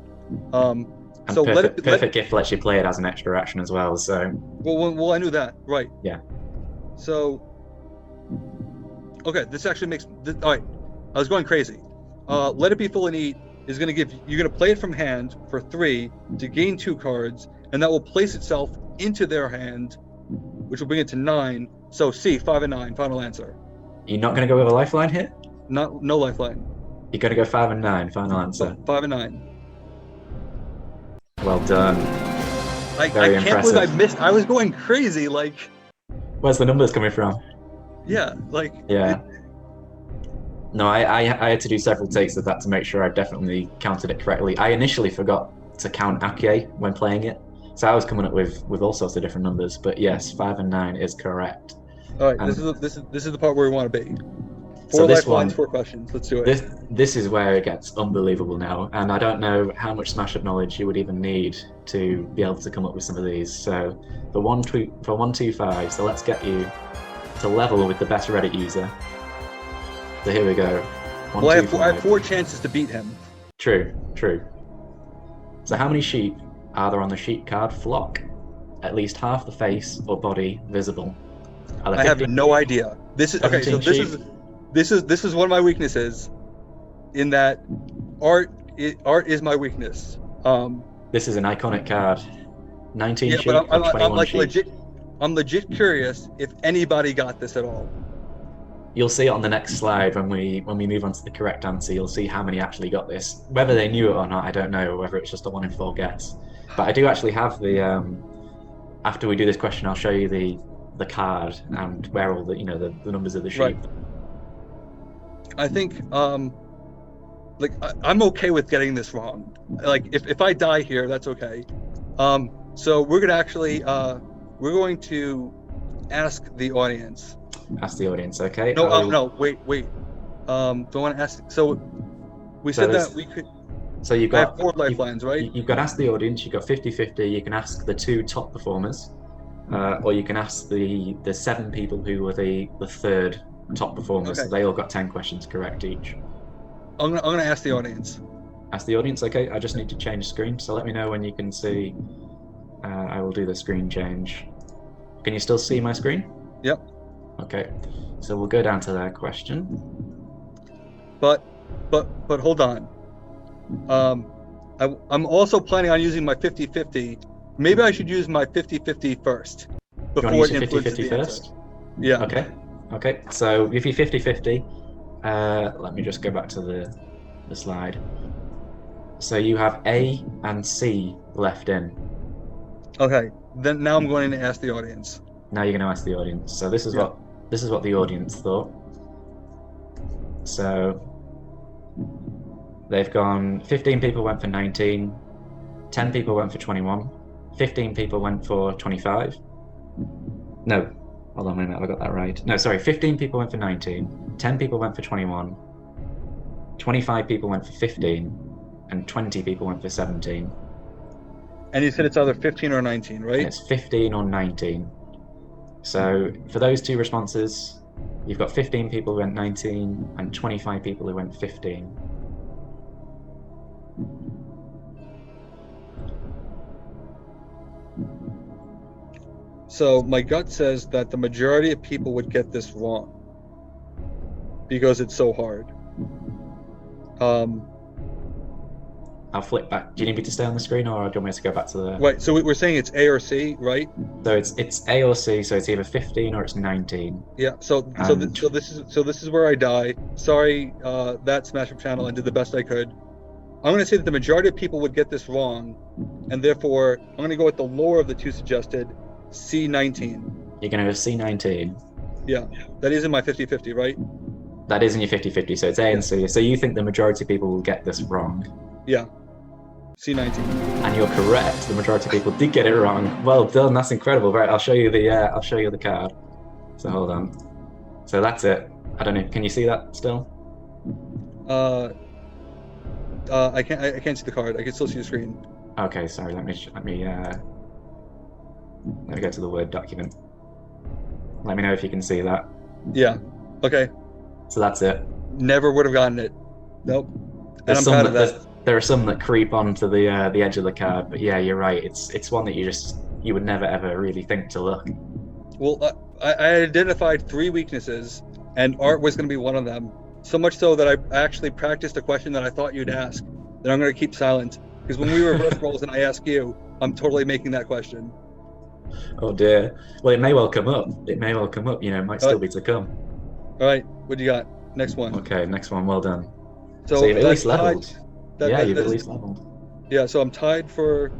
And So Perfect Gift lets you play it as an extra action as well. So well, I knew that, right? Yeah. So, okay, this actually makes all right. I was going crazy. Let It Be Full and Eat is going to give you're going to play it from hand for 3 to gain 2 cards, and that will place itself into their hand, which will bring it to 9. So C, 5 and 9, final answer. You're not going to go with a lifeline here? No lifeline. You're going to go 5 and 9, final answer. 5 and 9. Well done. I can't believe I missed. I was going crazy. Like, where's the numbers coming from? Yeah, like. Yeah. No, I had to do several takes of that to make sure I definitely counted it correctly. I initially forgot to count Ake when playing it, so I was coming up with all sorts of different numbers. But yes, 5 and 9 is correct. All right, this is the part where we want to be. 4 so lifelines, 4 questions. Let's do it. This is where it gets unbelievable now, and I don't know how much Smash Up knowledge you would even need to be able to come up with some of these. So for 125, so let's get you to level with the best Reddit user. So here we go. Well, I have 4 chances to beat him. True. So how many sheep are there on the sheep card flock? At least half the face or body visible. I have no idea. This is okay. So this is one of my weaknesses, in that art is my weakness. This is an iconic card. 19 sheep but and 21 I'm like sheep. legit curious if anybody got this at all. You'll see it on the next slide when we move on to the correct answer. You'll see how many actually got this. Whether they knew it or not, I don't know. Or whether it's just a 1 in 4 guess. But I do actually have the. After we do this question, I'll show you the card and where all the the numbers of the sheep. Right. I think like I'm okay with getting this wrong. Like if I die here, that's okay. So we're gonna actually we're going to ask the audience. Ask the audience, okay? No, wait. Don't want to ask. So we said that we could. So you've I got have 4 lifelines, right? You've got ask the audience. You've got 50-50. You can ask the 2 top performers, or you can ask the 7 people who were the 3rd top performers. Okay. So they all got 10 questions correct each. I'm gonna ask the audience. Ask the audience, okay? I just need to change screen, so let me know when you can see. I will do the screen change. Can you still see my screen? Yep. Okay, so we'll go down to their question. But hold on. I'm also planning on using my 50-50. Maybe I should use my 50-50 first before you want it to use your influences 50-50 the first? answer. Yeah. Okay. So if you're 50-50, let me just go back to the slide. So you have A and C left in. Okay. Then now I'm going to ask the audience. Now you're going to ask the audience. So this is what the audience thought. So they've gone. 15 people went for 19. 10 people went for 21. 15 people went for 25. No, hold on a minute. I got that right. No, sorry. 15 people went for 19. 10 people went for 21. 25 people went for 15. And 20 people went for 17. And you said it's either 15 or 19, right? And it's 15 or 19. So for those 2 responses, you've got 15 people who went 19 and 25 people who went 15. So my gut says that the majority of people would get this wrong because it's so hard. I'll flip back. Do you need me to stay on the screen, or do you want me to go back to the... Right, so we're saying it's A or C, right? So it's A or C, so it's either 15 or it's 19. Yeah, so this is where I die. Sorry, that Smash Up channel, I did the best I could. I'm going to say that the majority of people would get this wrong, and therefore I'm going to go with the lower of the 2 suggested, C19. You're going to go C19. Yeah, that is in my 50-50, right? That is in your 50-50, so it's A and C. So you think the majority of people will get this wrong? Yeah, C19. And you're correct. The majority of people did get it wrong. Well done. That's incredible. Right, I'll show you the card. So hold on. So that's it. I don't know. Can you see that still? I can't see the card. I can still see the screen. Okay, sorry. Let me go to the Word document. Let me know if you can see that. Yeah. Okay. So that's it. Never would have gotten it. Nope. And I'm proud of that. There are some that creep onto the edge of the card, but yeah, you're right. It's one that you would never ever really think to look. Well, I identified 3 weaknesses, and art was going to be one of them. So much so that I actually practiced a question that I thought you'd ask. That I'm going to keep silent, because when we reverse roles and I ask you, I'm totally making that question. Oh dear. Well, it may well come up. It might still be to come. All right, what do you got? Next one. Okay, next one. Well done. So you've at least leveled. You've at least leveled. Yeah, so I'm tied for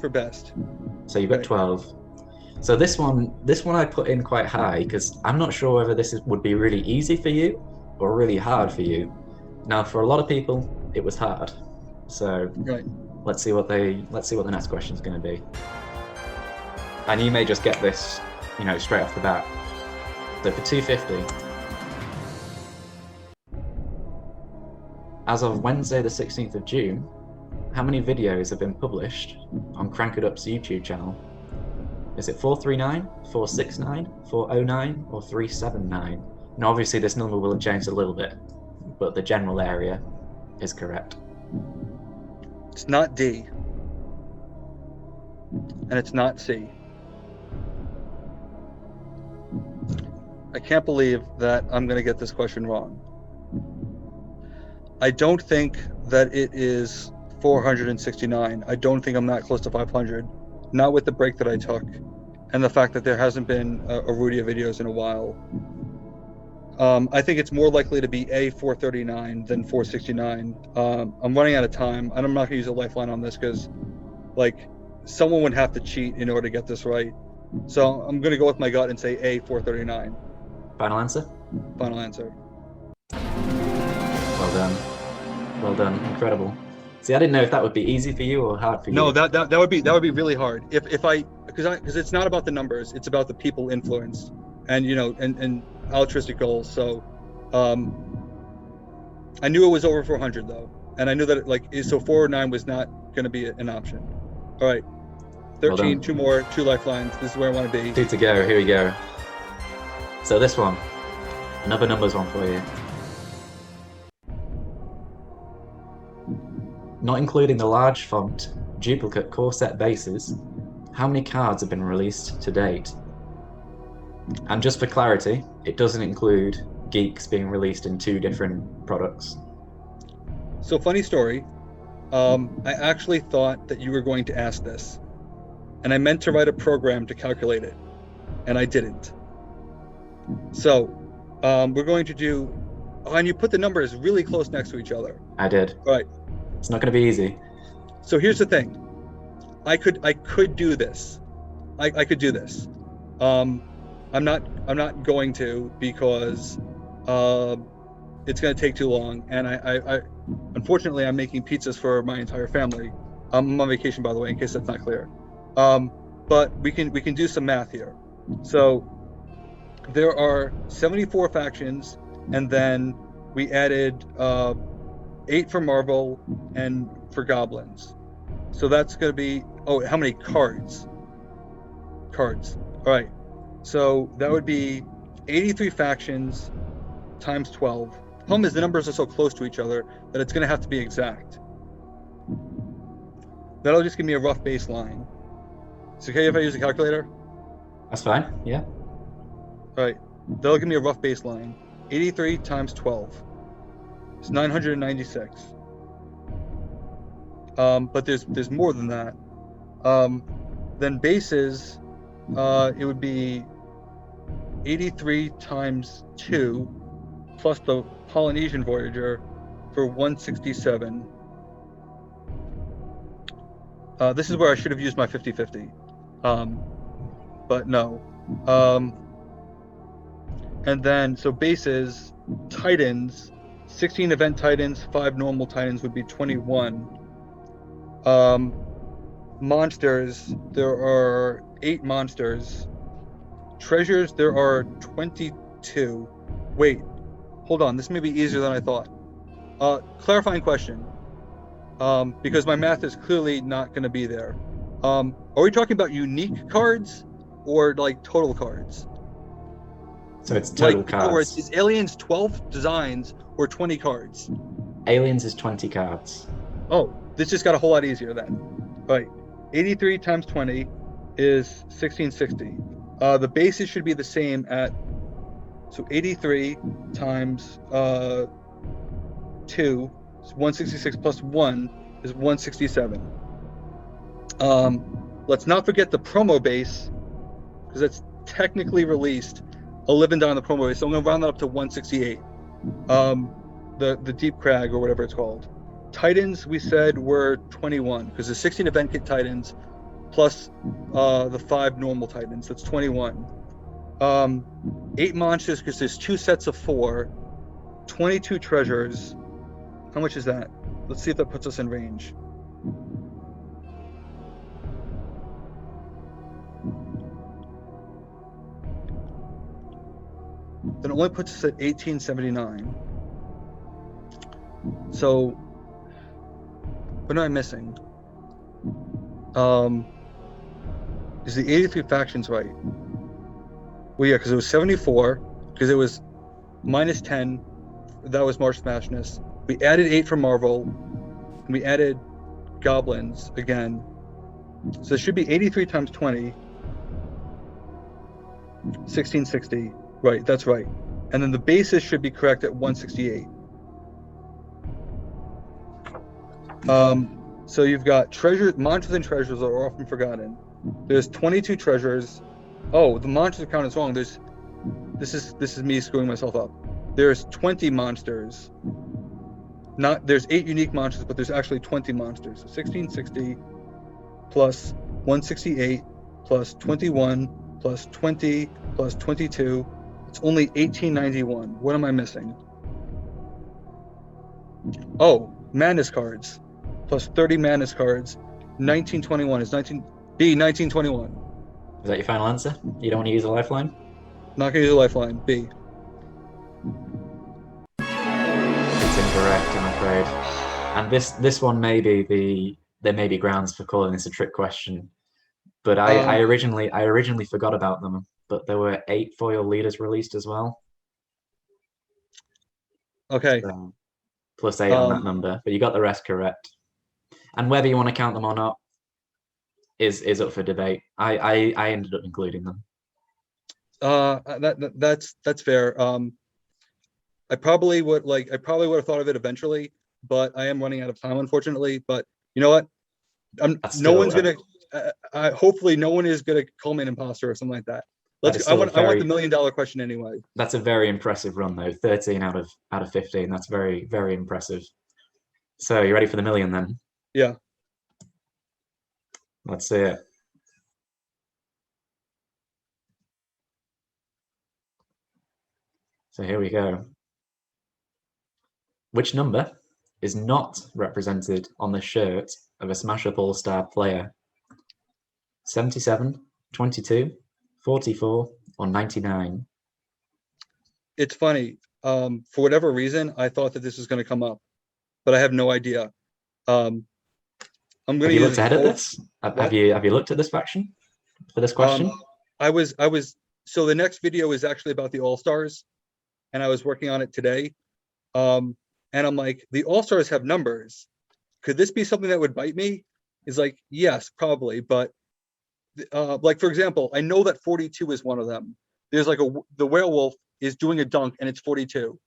best. So you've got 12. So this one I put in quite high because I'm not sure whether would be really easy for you or really hard for you. Now, for a lot of people, it was hard. So let's see what the next question is going to be. And you may just get this, straight off the bat. So for 250. As of Wednesday the 16th of June, how many videos have been published on Crank It Up's YouTube channel? Is it 439, 469, 409, or 379? Now obviously this number will have changed a little bit, but the general area is correct. It's not D. And it's not C. I can't believe that I'm going to get this question wrong. I don't think that it is 469. I don't think I'm that close to 500. Not with the break that I took and the fact that there hasn't been a Rudia videos in a while. I think it's more likely to be A, 439 than 469. I'm running out of time, and I'm not gonna use a lifeline on this because, like, someone would have to cheat in order to get this right. So I'm gonna go with my gut and say A, 439. Final answer? Final answer. Well done. Well done. Incredible. See, I didn't know if that would be easy for you or hard for you. No, that would be really hard. Because it's not about the numbers, it's about the people influenced and and altruistic goals. So I knew it was over 400 though, and I knew that so 409 was not going to be an option. All right, 13, two more, 2 lifelines. This is where I want to be. 2 to go. Here we go. So this one, another numbers one for you. Not including the large font duplicate core set bases, how many cards have been released to date? And just for clarity, it doesn't include Geeks being released in 2 different products. So funny story, I actually thought that you were going to ask this, and I meant to write a program to calculate it, and I didn't. So we're going to do, and you put the numbers really close next to each other. I did. All right. It's not going to be easy. So here's the thing. I could do this. I could do this. I'm not going to because it's going to take too long. And I unfortunately I'm making pizzas for my entire family. I'm on vacation, by the way, in case that's not clear. But we can do some math here. So there are 74 factions, and then we added 8 for Marvel and for Goblins. So that's going to be, how many cards? Cards. All right. So that would be 83 factions times 12. The problem is the numbers are so close to each other that it's going to have to be exact. That'll just give me a rough baseline. It's okay if I use a calculator? That's fine, yeah. All right. That'll give me a rough baseline. 83 times 12. It's 996. But there's more than that. Then bases, it would be 83 times 2 plus the Polynesian Voyager for 167. This is where I should have used my 50-50. But no. And then, so bases, Titans, 16 event Titans, 5 normal Titans would be 21. Monsters, there are 8 monsters. Treasures, there are 22. Wait, hold on, this may be easier than I thought. Clarifying question, because my math is clearly not going to be there. Are we talking about unique cards or like total cards? So it's total cards. In other words, is Aliens 12 designs or 20 cards? Aliens is 20 cards. Oh, this just got a whole lot easier then. All right, 83 times 20 is 1660. The bases should be the same at, so 83 times 2 is 166 plus 1 is 167. Let's not forget the promo base, because that's technically released. I'll live and die on the promo base, so I'm going to round that up to 168. The Deep Crag, or whatever it's called. Titans, we said, were 21, because the 16 event kit Titans plus the 5 normal Titans, that's 21. 8 monsters, because there's 2 sets of 4. 22 treasures. How much is that? Let's see if that puts us in range. Then it only puts us at 1879. So, what am I missing? Is the 83 factions right? Well, yeah, because it was 74, because it was minus 10. That was March Madness. We added 8 for Marvel, and we added Goblins again. So it should be 83 times 20. 1660. Right, that's right. And then the basis should be correct at 168. So you've got treasures, monsters and treasures are often forgotten. There's 22 treasures. Oh, the monsters count is wrong. This is me screwing myself up. there's 20 monsters. There's 8 unique monsters, but there's actually 20 monsters. So 1660 plus 168 plus 21 plus 20 plus 22. It's only 1891. What am I missing? Oh, Madness cards plus 30 Madness cards. 1921 is 1921. Is that your final answer? You don't want to use a lifeline? Not gonna use a lifeline. B. It's incorrect, I'm afraid. And this one may be there may be grounds for calling this a trick question, but I originally forgot about them. But there were 8 foil leaders released as well. Okay. So, +8 on that number, but you got the rest correct. And whether you want to count them or not is up for debate. I ended up including them. That's fair. I probably would have thought of it eventually, but I am running out of time, unfortunately. But you know what? Hopefully no one is gonna call me an imposter or something like that. I want the $1 million question anyway. That's a very impressive run though. 13 out of 15. That's very, very impressive. So you ready for the million then? Yeah. Let's see it. So here we go. Which number is not represented on the shirt of a Smash Up All-Star player? 77, 22, 44, or 99? It's funny. For whatever reason, I thought that this was going to come up, but I have no idea. I'm going to. Have you looked ahead at this? Have you looked at this faction for this question? I was. So the next video is actually about the All-Stars, and I was working on it today. And I'm like, the All-Stars have numbers. Could this be something that would bite me? Is like, yes, probably. But like, for example, I know that 42 is one of them. There's like the werewolf is doing a dunk and it's 42.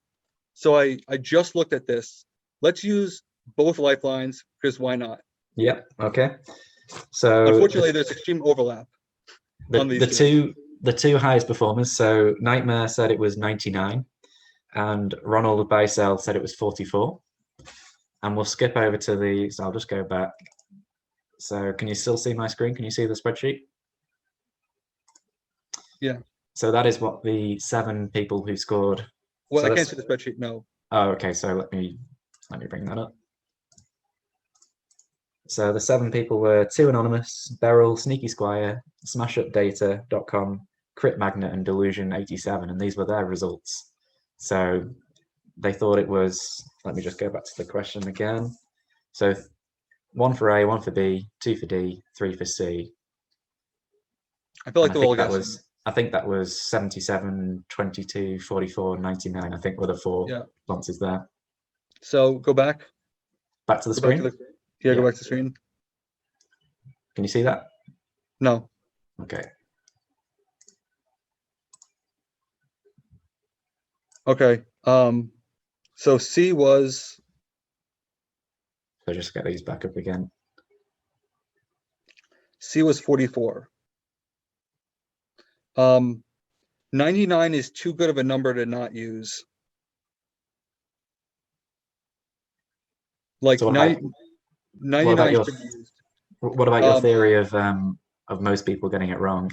So I just looked at this. Let's use both lifelines because why not? Yeah. Okay. So unfortunately, there's extreme overlap on these the two highest performers. So Nightmare said it was 99. And Ronald Bicel said it was 44. And we'll skip over to so I'll just go back. So can you still see my screen? Can you see the spreadsheet? Yeah. So that is what the 7 people who scored. Well, so I can't see the spreadsheet, no. Oh, okay. So let me bring that up. So the 7 people were 2 Anonymous, Beryl, Sneaky Squire, SmashUpData.com, Crit Magnet, and Delusion87, and these were their results. So they thought it was, let me just go back to the question again. So 1 for A, 1 for B, 2 for D, 3 for C. I feel like they're all guessing. I think that was 77, 22, 44, 99. I think were the 4 answers there. So go back. Back to the screen? Go back to the screen. Can you see that? No. Okay. Okay. So C was. So just get these back up again. C was 44. 99 is too good of a number to not use. Like so 99 is to be used. What about your theory of most people getting it wrong?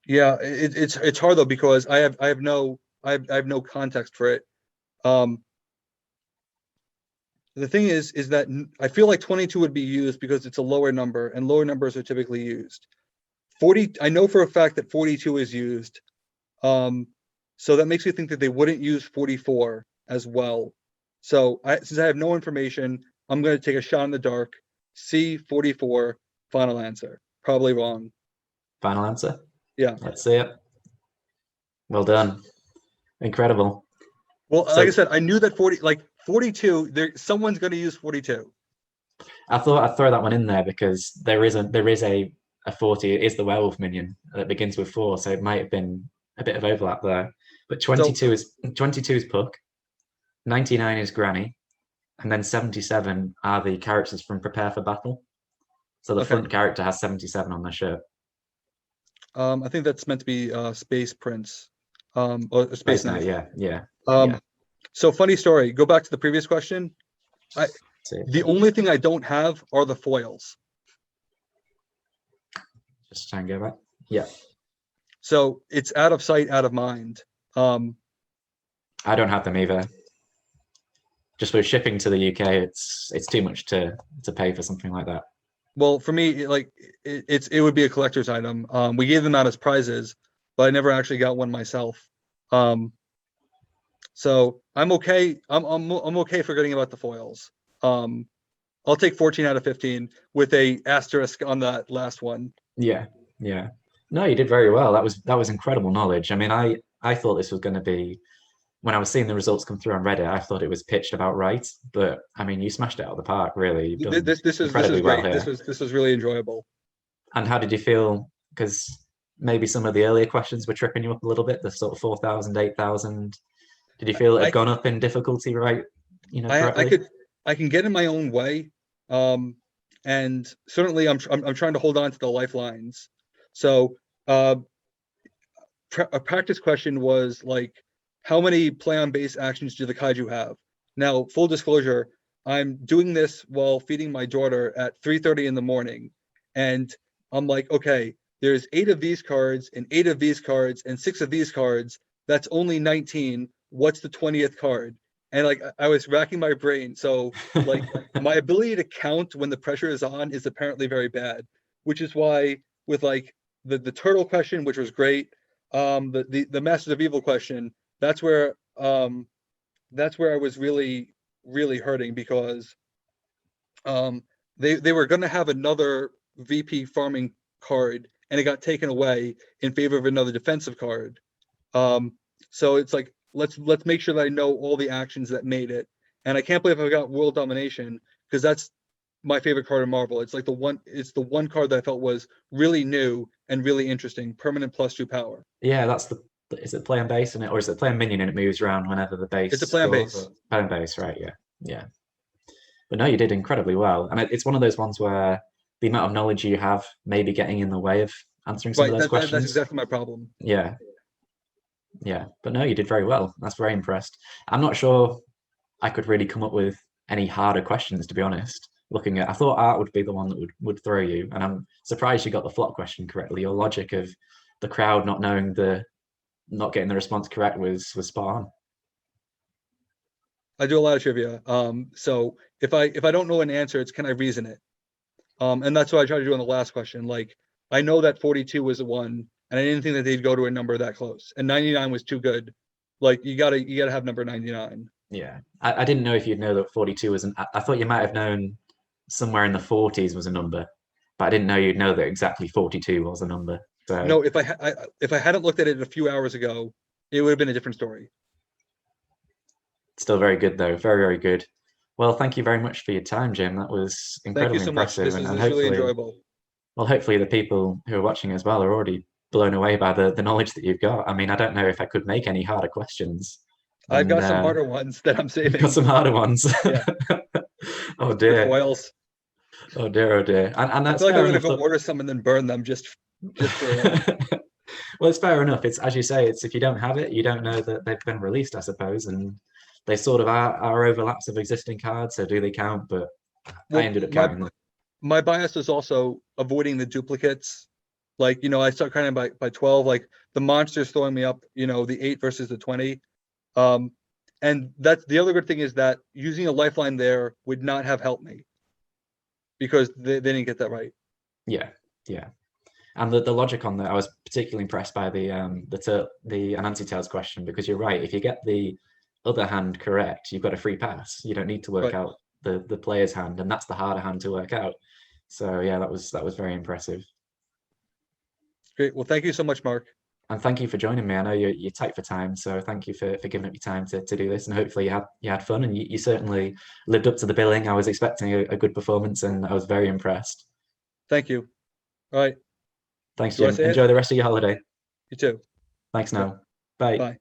Yeah, it's hard though because I have no context for it. The thing is that I feel like 22 would be used because it's a lower number and lower numbers are typically used. 40, I know for a fact that 42 is used. So that makes me think that they wouldn't use 44 as well. So since I have no information, I'm going to take a shot in the dark. C, 44, final answer. Probably wrong. Final answer? Yeah. Let's see it. Well done. Incredible. Well, like I said, I knew that 42, someone's going to use 42. I thought I'd throw that one in there because there is a 40. It is the werewolf minion that begins with 4, so it might have been a bit of overlap there. But 22 is Puck, 99 is Granny, and then 77 are the characters from Prepare for Battle. So the front character has 77 on their shirt. I think that's meant to be Space Prince. or Space Space Knife. Knight, yeah. So funny story. Go back to the previous question. The only thing I don't have are the foils. Just try and go back. Yeah. So it's out of sight, out of mind. I don't have them either. Just with shipping to the UK, it's too much to pay for something like that. Well, for me, it would be a collector's item. We gave them out as prizes, but I never actually got one myself. So I'm okay. I'm okay forgetting about the foils. I'll take 14 out of 15 with a asterisk on that last one. Yeah. No, you did very well. That was incredible knowledge. I mean, I thought this was going to be, when I was seeing the results come through on Reddit, I thought it was pitched about right. But I mean, you smashed it out of the park. Really, you've done This is incredibly well great. here. This was really enjoyable. And how did you feel? Because maybe some of the earlier questions were tripping you up a little bit. The sort of 4,000, 8,000. Did you feel it had gone up in difficulty, right? Correctly? I can get in my own way, and certainly I'm trying to hold on to the lifelines. So a practice question was like, how many play on base actions do the kaiju have? Now, full disclosure, I'm doing this while feeding my daughter at 3:30 in the morning, and I'm like, okay, there's 8 of these cards and 8 of these cards and 6 of these cards. That's only 19. What's the 20th card? And like I was racking my brain. So like my ability to count when the pressure is on is apparently very bad, which is why with like the turtle question, which was great, the Masters of Evil question, that's where I was really hurting because they were going to have another VP farming card and it got taken away in favor of another defensive card. So it's like let's make sure that I know all the actions that made it. And I can't believe I got World Domination because that's my favorite card in Marvel. It's like the one card that I felt was really new and really interesting. Permanent +2 power. Yeah, is it play on base in it, or is it play on minion and it moves around whenever the base? It's a play on base. Play on base, right? Yeah. But no, you did incredibly well, and it's one of those ones where the amount of knowledge you have may be getting in the way of answering some of those questions. That's exactly my problem. Yeah. But no, you did very well. That's very impressed. I'm not sure I could really come up with any harder questions, to be honest. I thought art would be the one that would throw you, and I'm surprised you got the flop question correctly. Your logic of the crowd not getting the response correct was spot on. I do a lot of trivia. So if I don't know an answer, it's can I reason it? And that's what I tried to do on the last question. Like I know that 42 was the one, and I didn't think that they'd go to a number that close. And 99 was too good. Like you gotta have number 99. Yeah, I didn't know if you'd know that 42 was I thought you might have known somewhere in the 40s was a number, but I didn't know you'd know that exactly 42 was a number. So no, if I hadn't looked at it a few hours ago, it would have been a different story. Still very good though, very, very good. Well, thank you very much for your time, Jim. That was incredibly impressive. This is really enjoyable. Well, hopefully the people who are watching as well are already blown away by the knowledge that you've got. I mean, I don't know if I could make any harder questions. I've got some harder ones that I'm saving. Got some harder ones. Yeah. Oh dear. Foils. Oh dear. And that's I feel like I'm going to go order some and then burn them just for. Well, it's fair enough. It's as you say. It's if you don't have it, you don't know that they've been released, I suppose, and they sort of are overlaps of existing cards. So do they count? But I ended up counting them. My bias is also avoiding the duplicates. Like I start counting by 12. Like the monsters throwing me up. The 8 versus the 20. And that's the other good thing is that using a lifeline there would not have helped me because they didn't get that right. Yeah. And the logic on that, I was particularly impressed by the Anansi Tales question because you're right. If you get the other hand correct, you've got a free pass. You don't need to work out the player's hand, and that's the harder hand to work out. So yeah, that was very impressive. Great. Well, thank you so much, Mark. And thank you for joining me. I know you're tight for time, so thank you for giving up your time to do this. And hopefully you had fun, and you certainly lived up to the billing. I was expecting a good performance, and I was very impressed. Thank you. All right. Thanks, Jim. Enjoy the rest of your holiday. You too. Thanks now. Bye. Bye.